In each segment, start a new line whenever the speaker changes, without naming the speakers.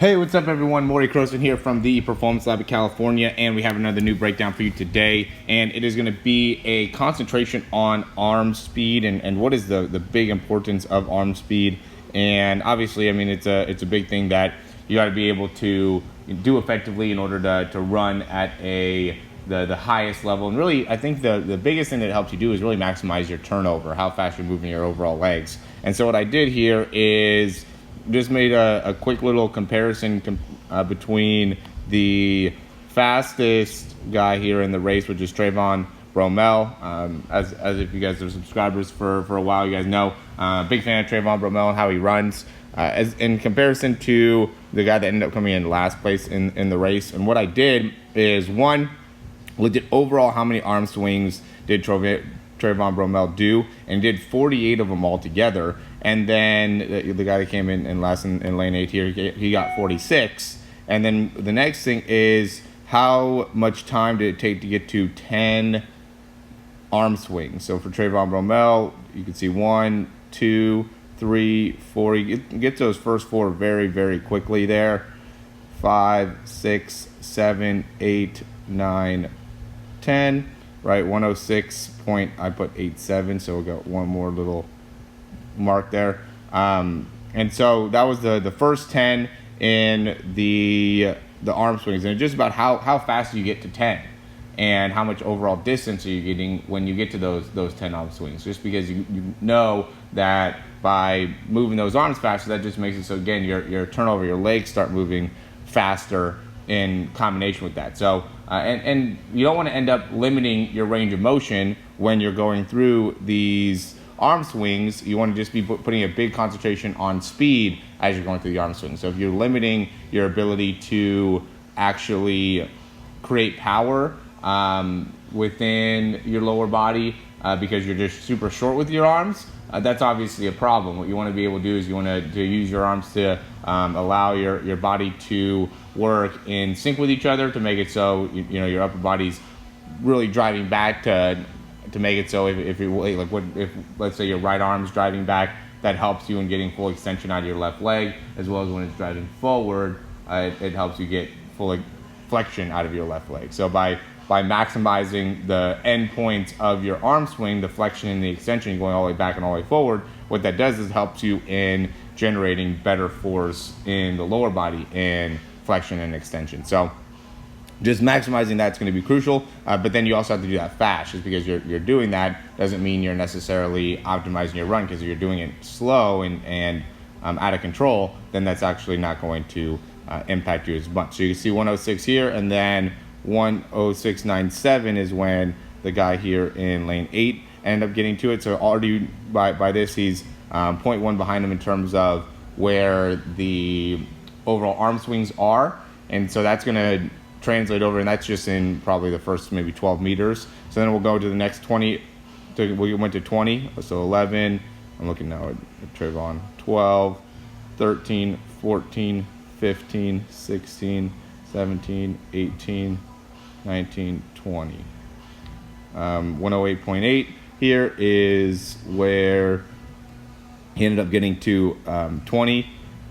Hey, what's up everyone? Morey Croson here from the Performance Lab of California, and we have another new breakdown for you today. And it is going to be a concentration on arm speed and what is the big importance of arm speed. And obviously, I mean, it's a big thing that you got to be able to do effectively in order to run at the highest level. And really, I think the biggest thing that it helps you do is really maximize your turnover, how fast you're moving your overall legs. And so what I did here is just made a quick little comparison between the fastest guy here in the race, which is Trayvon Bromell. As if you guys are subscribers for a while, you guys know, big fan of Trayvon Bromell and how he runs. As in comparison to the guy that ended up coming in last place in the race. And what I did is, one, looked at overall how many arm swings did Trayvon Bromell do, and did 48 of them all together. And then the guy that came in last in lane 8 here, he got 46. And then the next thing is, how much time did it take to get to 10 arm swings? So for Trayvon Bromell, you can see 1, 2, 3, 4. He gets those first 4 very, very quickly there. 5, 6, 7, 8, 9, 10. Right, 106 point, I put 87, so we'll got one more little mark there. And so that was the first 10 in the arm swings, and it's just about how fast you get to 10 and how much overall distance are you getting when you get to those 10 arm swings. Just because you know that by moving those arms faster, that just makes it so, again, your turnover, your legs start moving faster in combination with that. So and you don't want to end up limiting your range of motion when you're going through these arm swings. You want to just be putting a big concentration on speed as you're going through the arm swing. So if you're limiting your ability to actually create power within your lower body because you're just super short with your arms, that's obviously a problem. What you want to be able to do is you want to use your arms to allow your body to work in sync with each other, to make it so you know your upper body's really driving back to make it so if let's say your right arm's driving back, that helps you in getting full extension out of your left leg, as well as when it's driving forward, it helps you get full flexion out of your left leg. So by maximizing the end points of your arm swing, the flexion and the extension, going all the way back and all the way forward, what that does is helps you in generating better force in the lower body in flexion and extension. So just maximizing that's going to be crucial, but then you also have to do that fast. Just because you're doing that doesn't mean you're necessarily optimizing your run, because if you're doing it slow and out of control, then that's actually not going to impact you as much. So you can see 106 here, and then 106.97 is when the guy here in lane 8 ended up getting to it. So already by this, he's 0.1 behind him in terms of where the overall arm swings are. And so that's going to translate over, and that's just in probably the first maybe 12 meters. So then we'll go to the next 20. We went to 20, so 11. I'm looking now at Trayvon. 12, 13, 14, 15, 16, 17, 18, 19, 20. 108.8 here is where he ended up getting to 20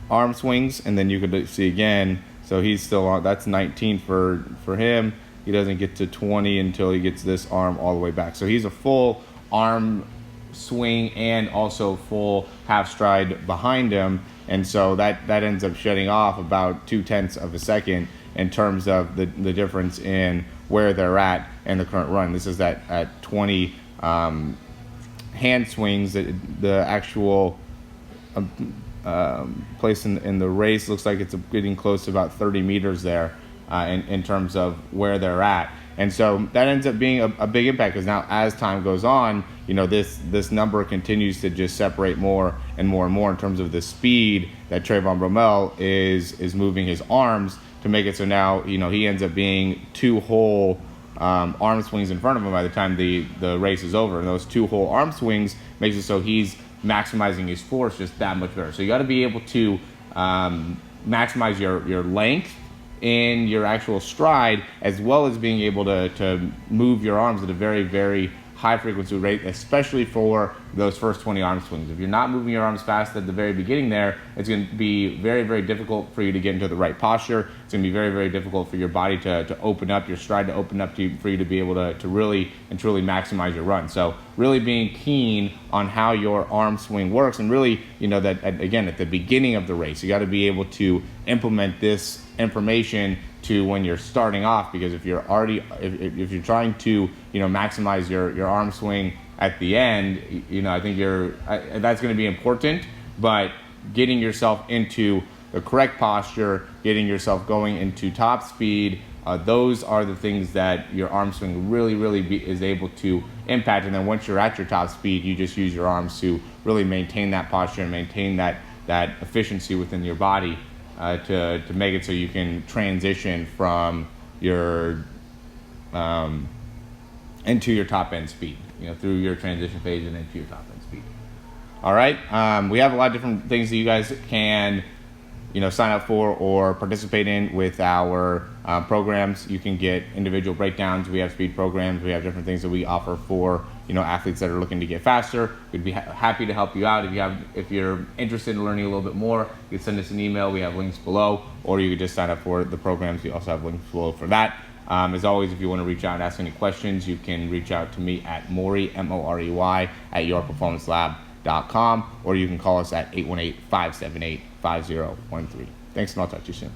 arm swings, and then you could see again, so he's still on, that's 19 for him. He doesn't get to 20 until he gets this arm all the way back. So he's a full arm swing and also full half stride behind him, and so that ends up shutting off about 0.2 of a second in terms of the difference in where they're at in the current run. This is at 20 hand swings. The actual place in the race looks like it's getting close to about 30 meters there in terms of where they're at. And so that ends up being a big impact, because now as time goes on, you know, this number continues to just separate more and more and more in terms of the speed that Trayvon Bromell is moving his arms, to make it so now, you know, he ends up being 2 whole arm swings in front of him by the time the race is over. And those 2 whole arm swings makes it so he's maximizing his force just that much better. So you got to be able to maximize your length in your actual stride, as well as being able to move your arms at a very, very high frequency rate, especially for those first 20 arm swings. If you're not moving your arms fast at the very beginning there, it's going to be very, very difficult for you to get into the right posture. It's going to be very, very difficult for your body to open up, your stride to open up for you to be able to really and truly maximize your run. So really being keen on how your arm swing works, and really, that again, at the beginning of the race, you got to be able to implement this information to when you're starting off, because if you're if you're trying to maximize your arm swing at the end, I think that's going to be important. But getting yourself into the correct posture, getting yourself going into top speed, those are the things that your arm swing really is able to impact. And then once you're at your top speed, you just use your arms to really maintain that posture and maintain that efficiency within your body, to make it so you can transition from your into your top end speed, through your transition phase and into your top end speed. All right, we have a lot of different things that you guys can sign up for or participate in with our programs. You can get individual breakdowns. We have speed programs. We have different things that we offer for athletes that are looking to get faster. We'd be happy to help you out. If you're interested in learning a little bit more, you can send us an email. We have links below, or you can just sign up for the programs. We also have links below for that. As always, if you want to reach out and ask any questions, you can reach out to me at Morey, M-O-R-E-Y, at yourperformancelab.com, or you can call us at 818-578-5013. Thanks, and I'll talk to you soon.